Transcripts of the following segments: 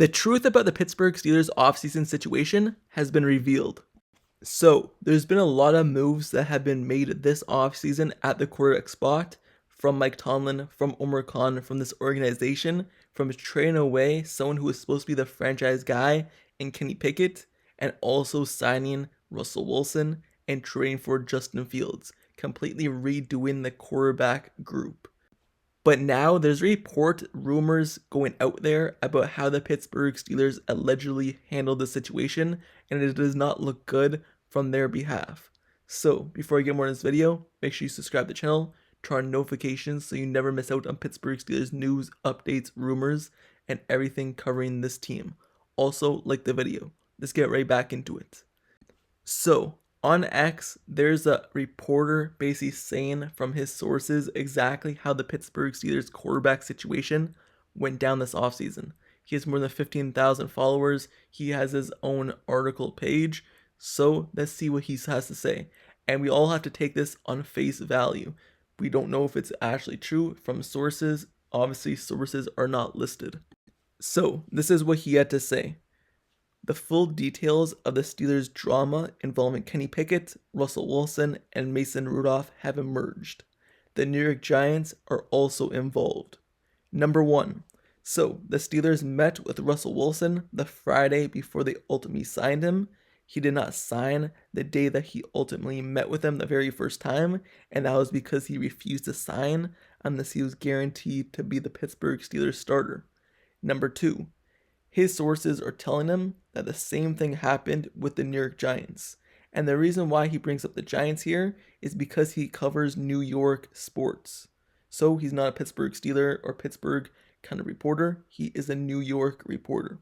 The truth about the Pittsburgh Steelers offseason situation has been revealed. So, there's been a lot of moves that have been made this offseason at the quarterback spot from Mike Tomlin, from Omar Khan, from this organization, from trading away someone who was supposed to be the franchise guy in Kenny Pickett, and also signing Russell Wilson and trading for Justin Fields, completely redoing the quarterback group. But now there's rumors going out there about how the Pittsburgh Steelers allegedly handled the situation, and it does not look good from their behalf. So, before I get more in this video, make sure you subscribe to the channel, turn on notifications so you never miss out on Pittsburgh Steelers news, updates, rumors, and everything covering this team. Also, like the video. Let's get right back into it. So, on X, there's a reporter basically saying from his sources exactly how the Pittsburgh Steelers quarterback situation went down this offseason. He has more than 15,000 followers. He has his own article page. So let's see what he has to say. And we all have to take this on face value. We don't know if it's actually true from sources. Obviously, sources are not listed. So this is what he had to say. The full details of the Steelers' drama involving Kenny Pickett, Russell Wilson, and Mason Rudolph have emerged. The New York Giants are also involved. Number 1. So, the Steelers met with Russell Wilson the Friday before they ultimately signed him. He did not sign the day that he ultimately met with them the very first time, and that was because he refused to sign unless he was guaranteed to be the Pittsburgh Steelers starter. Number 2. His sources are telling him that the same thing happened with the New York Giants. And the reason why he brings up the Giants here is because he covers New York sports. So he's not a Pittsburgh Steeler or Pittsburgh kind of reporter. He is a New York reporter.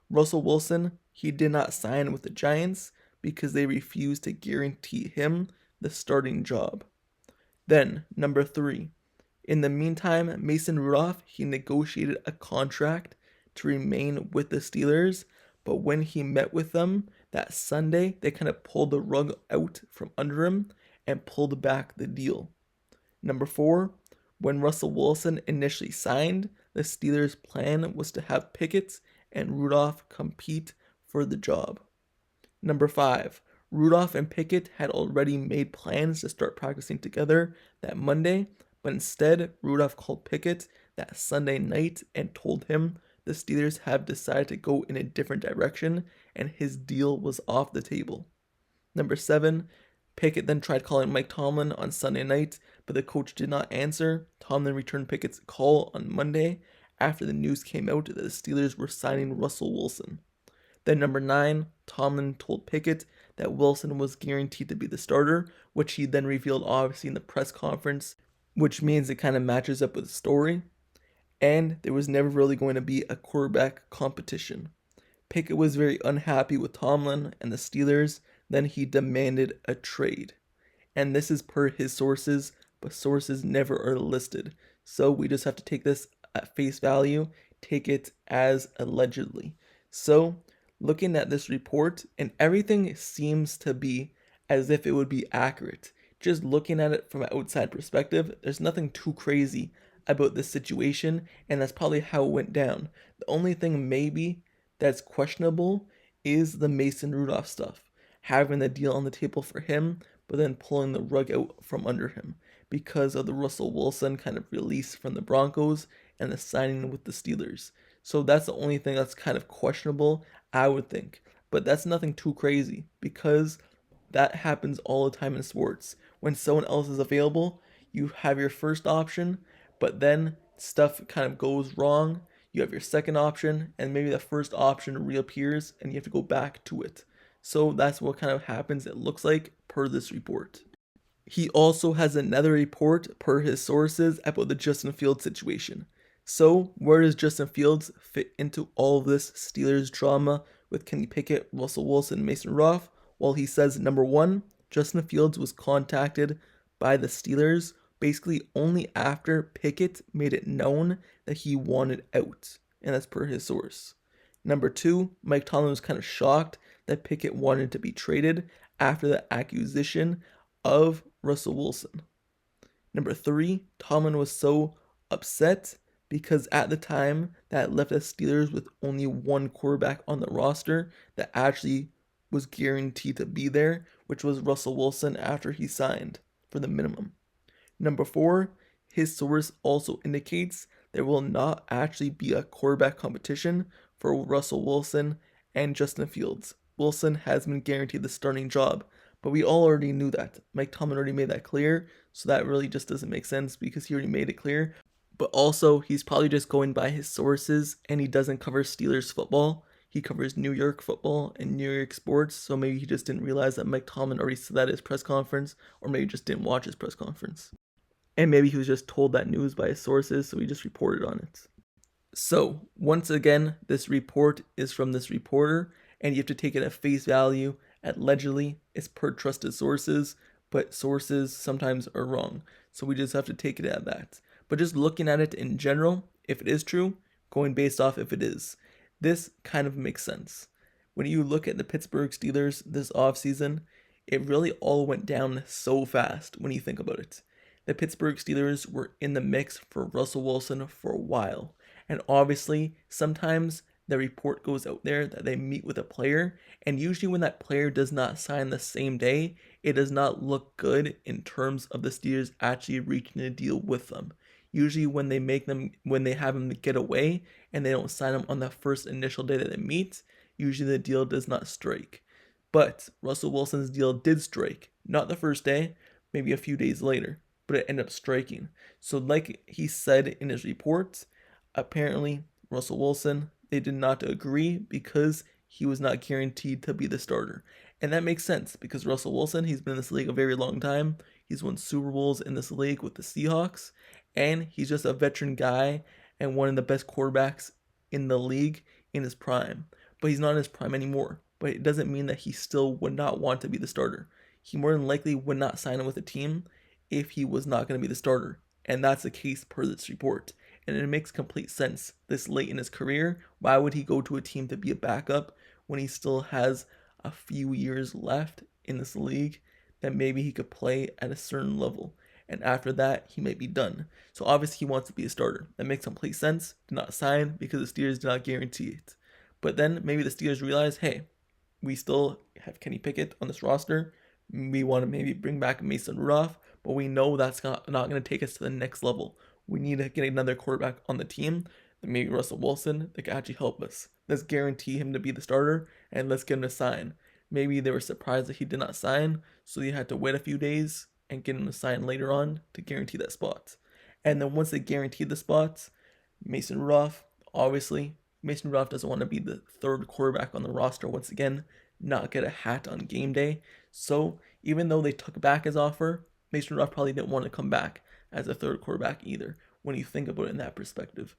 Russell Wilson, he did not sign with the Giants because they refused to guarantee him the starting job. Then, number 3. In the meantime, Mason Rudolph, he negotiated a contract to remain with the Steelers, but when he met with them that Sunday, they kind of pulled the rug out from under him and pulled back the deal. Number 4, when Russell Wilson initially signed, the Steelers' plan was to have Pickett and Rudolph compete for the job. Number 5, Rudolph and Pickett had already made plans to start practicing together that Monday, but instead, Rudolph called Pickett that Sunday night and told him the Steelers have decided to go in a different direction and his deal was off the table. Number 7, Pickett then tried calling Mike Tomlin on Sunday night, but the coach did not answer. Tomlin returned Pickett's call on Monday after the news came out that the Steelers were signing Russell Wilson. Then number 9, Tomlin told Pickett that Wilson was guaranteed to be the starter, which he then revealed obviously in the press conference, which means it kind of matches up with the story. And there was never really going to be a quarterback competition. Pickett was very unhappy with Tomlin and the Steelers, then he demanded a trade. And this is per his sources, but sources never are listed. So we just have to take this at face value, take it as allegedly. So, looking at this report, and everything seems to be as if it would be accurate. Just looking at it from an outside perspective, there's nothing too crazy about this situation, and that's probably how it went down. The only thing maybe that's questionable is the Mason Rudolph stuff. Having the deal on the table for him, but then pulling the rug out from under him because of the Russell Wilson kind of release from the Broncos and the signing with the Steelers. So that's the only thing that's kind of questionable, I would think. But that's nothing too crazy because that happens all the time in sports. When someone else is available, you have your first option, but then stuff kind of goes wrong. You have your second option, and maybe the first option reappears, and you have to go back to it. So that's what kind of happens, it looks like, per this report. He also has another report, per his sources, about the Justin Fields situation. So, where does Justin Fields fit into all of this Steelers drama with Kenny Pickett, Russell Wilson, Mason Rudolph? Well, he says, number 1, Justin Fields was contacted by the Steelers basically only after Pickett made it known that he wanted out, and that's per his source. Number 2, Mike Tomlin was kind of shocked that Pickett wanted to be traded after the acquisition of Russell Wilson. Number 3, Tomlin was so upset because at the time that left the Steelers with only one quarterback on the roster that actually was guaranteed to be there, which was Russell Wilson after he signed for the minimum. Number 4, his source also indicates there will not actually be a quarterback competition for Russell Wilson and Justin Fields. Wilson has been guaranteed the starting job, but we all already knew that. Mike Tomlin already made that clear, so that really just doesn't make sense because he already made it clear. But also, he's probably just going by his sources, and he doesn't cover Steelers football. He covers New York football and New York sports, so maybe he just didn't realize that Mike Tomlin already said that at his press conference, or maybe just didn't watch his press conference. And maybe he was just told that news by his sources, so he just reported on it. So, once again, this report is from this reporter, and you have to take it at face value. Allegedly, it's per trusted sources, but sources sometimes are wrong. So we just have to take it at that. But just looking at it in general, if it is true, going based off if it is, this kind of makes sense. When you look at the Pittsburgh Steelers this offseason, it really all went down so fast when you think about it. The Pittsburgh Steelers were in the mix for Russell Wilson for a while. And obviously, sometimes the report goes out there that they meet with a player, and usually when that player does not sign the same day, it does not look good in terms of the Steelers actually reaching a deal with them. Usually when they have them get away and they don't sign them on the first initial day that they meet, usually the deal does not strike. But Russell Wilson's deal did strike, not the first day, maybe a few days later, but it ended up striking. So like he said in his report, apparently Russell Wilson, they did not agree because he was not guaranteed to be the starter. And that makes sense because Russell Wilson, he's been in this league a very long time. He's won Super Bowls in this league with the Seahawks, and he's just a veteran guy and one of the best quarterbacks in the league in his prime. But he's not in his prime anymore. But it doesn't mean that he still would not want to be the starter. He more than likely would not sign him with a team if he was not going to be the starter. And that's the case per this report. And it makes complete sense this late in his career. Why would he go to a team to be a backup when he still has a few years left in this league that maybe he could play at a certain level? And after that, he might be done. So obviously he wants to be a starter. That makes complete sense. Did not sign because the Steelers did not guarantee it. But then maybe the Steelers realize, hey, we still have Kenny Pickett on this roster. We want to maybe bring back Mason Rudolph, but we know that's not going to take us to the next level. We need to get another quarterback on the team, maybe Russell Wilson, that can actually help us. Let's guarantee him to be the starter, and let's get him to sign. Maybe they were surprised that he did not sign, so they had to wait a few days and get him to sign later on to guarantee that spot. And then once they guaranteed the spots, Mason Rudolph, obviously, Mason Rudolph doesn't want to be the third quarterback on the roster once again, not get a hat on game day. So even though they took back his offer, Mason Rudolph probably didn't want to come back as a third quarterback either, when you think about it in that perspective.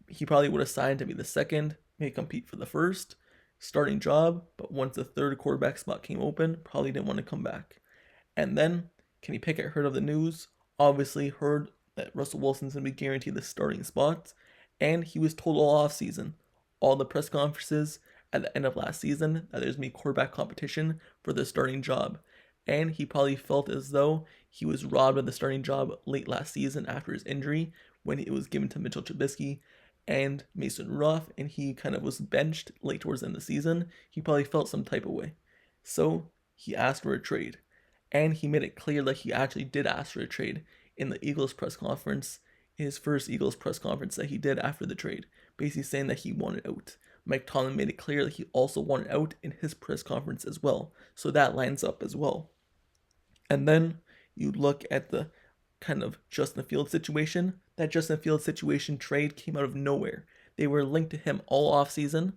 He probably would have signed to be the second, maybe compete for the first starting job, but once the third quarterback spot came open, probably didn't want to come back. And then Kenny Pickett heard of the news, obviously heard that Russell Wilson's going to be guaranteed the starting spot, and he was told all offseason, all the press conferences at the end of last season, that there's going to be quarterback competition for the starting job. And he probably felt as though he was robbed of the starting job late last season after his injury when it was given to Mitchell Trubisky and Mason Rudolph, and he kind of was benched late towards the end of the season. He probably felt some type of way. So he asked for a trade. And he made it clear that he actually did ask for a trade in the Eagles press conference, his first Eagles press conference that he did after the trade, basically saying that he wanted out. Mike Tomlin made it clear that he also wanted out in his press conference as well. So that lines up as well. And then you look at the kind of Justin Fields situation. That Justin Fields situation trade came out of nowhere. They were linked to him all offseason,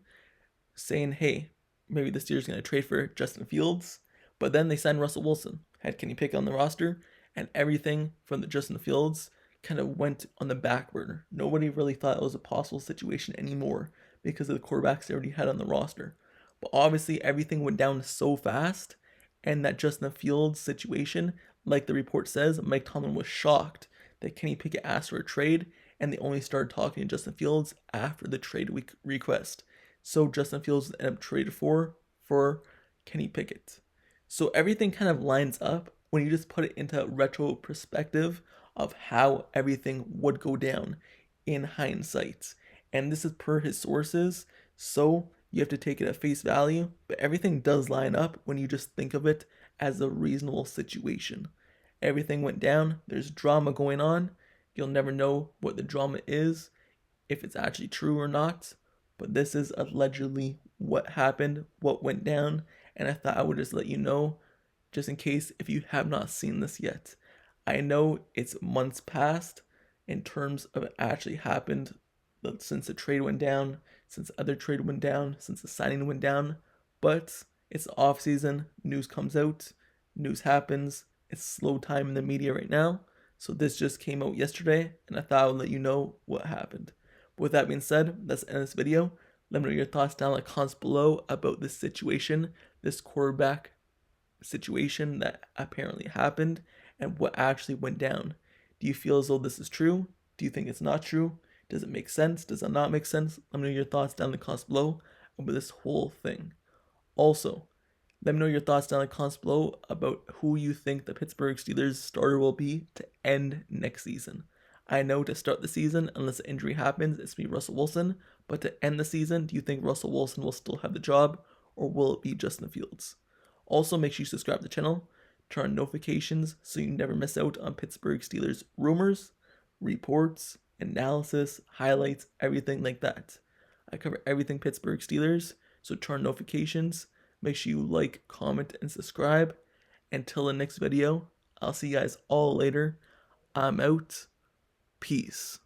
saying, hey, maybe the Steelers are going to trade for Justin Fields. But then they signed Russell Wilson, had Kenny Pickett on the roster, and everything from the Justin Fields kind of went on the back burner. Nobody really thought it was a possible situation anymore because of the quarterbacks they already had on the roster. But obviously everything went down so fast, and that Justin Fields situation, like the report says, Mike Tomlin was shocked that Kenny Pickett asked for a trade, and they only started talking to Justin Fields after the trade request. So Justin Fields ended up traded for Kenny Pickett. So everything kind of lines up when you just put it into retro perspective of how everything would go down in hindsight. And this is per his sources, so you have to take it at face value, but everything does line up when you just think of it as a reasonable situation. Everything went down, there's drama going on, you'll never know what the drama is, if it's actually true or not, but this is allegedly what happened, what went down, and I thought I would just let you know, just in case if you have not seen this yet. I know it's months past in terms of it actually happened since the trade went down, since the other trade went down, since the signing went down, but it's the off season, news comes out, news happens, it's slow time in the media right now, so this just came out yesterday, and I thought I would let you know what happened. But with that being said, let's end this video. Let me know your thoughts down in the comments below about this situation, this quarterback situation that apparently happened, and what actually went down. Do you feel as though this is true? Do you think it's not true? Does it make sense? Does it not make sense? Let me know your thoughts down in the comments below about this whole thing. Also, let me know your thoughts down in the comments below about who you think the Pittsburgh Steelers starter will be to end next season. I know to start the season, unless an injury happens, it's be Russell Wilson, but to end the season, do you think Russell Wilson will still have the job, or will it be Justin Fields? Also, make sure you subscribe to the channel, turn on notifications so you never miss out on Pittsburgh Steelers rumors, reports, analysis, highlights, everything like that. I cover everything Pittsburgh Steelers, so turn on notifications, make sure you like, comment, and subscribe. Until the next video, I'll see you guys all later. I'm out. Peace.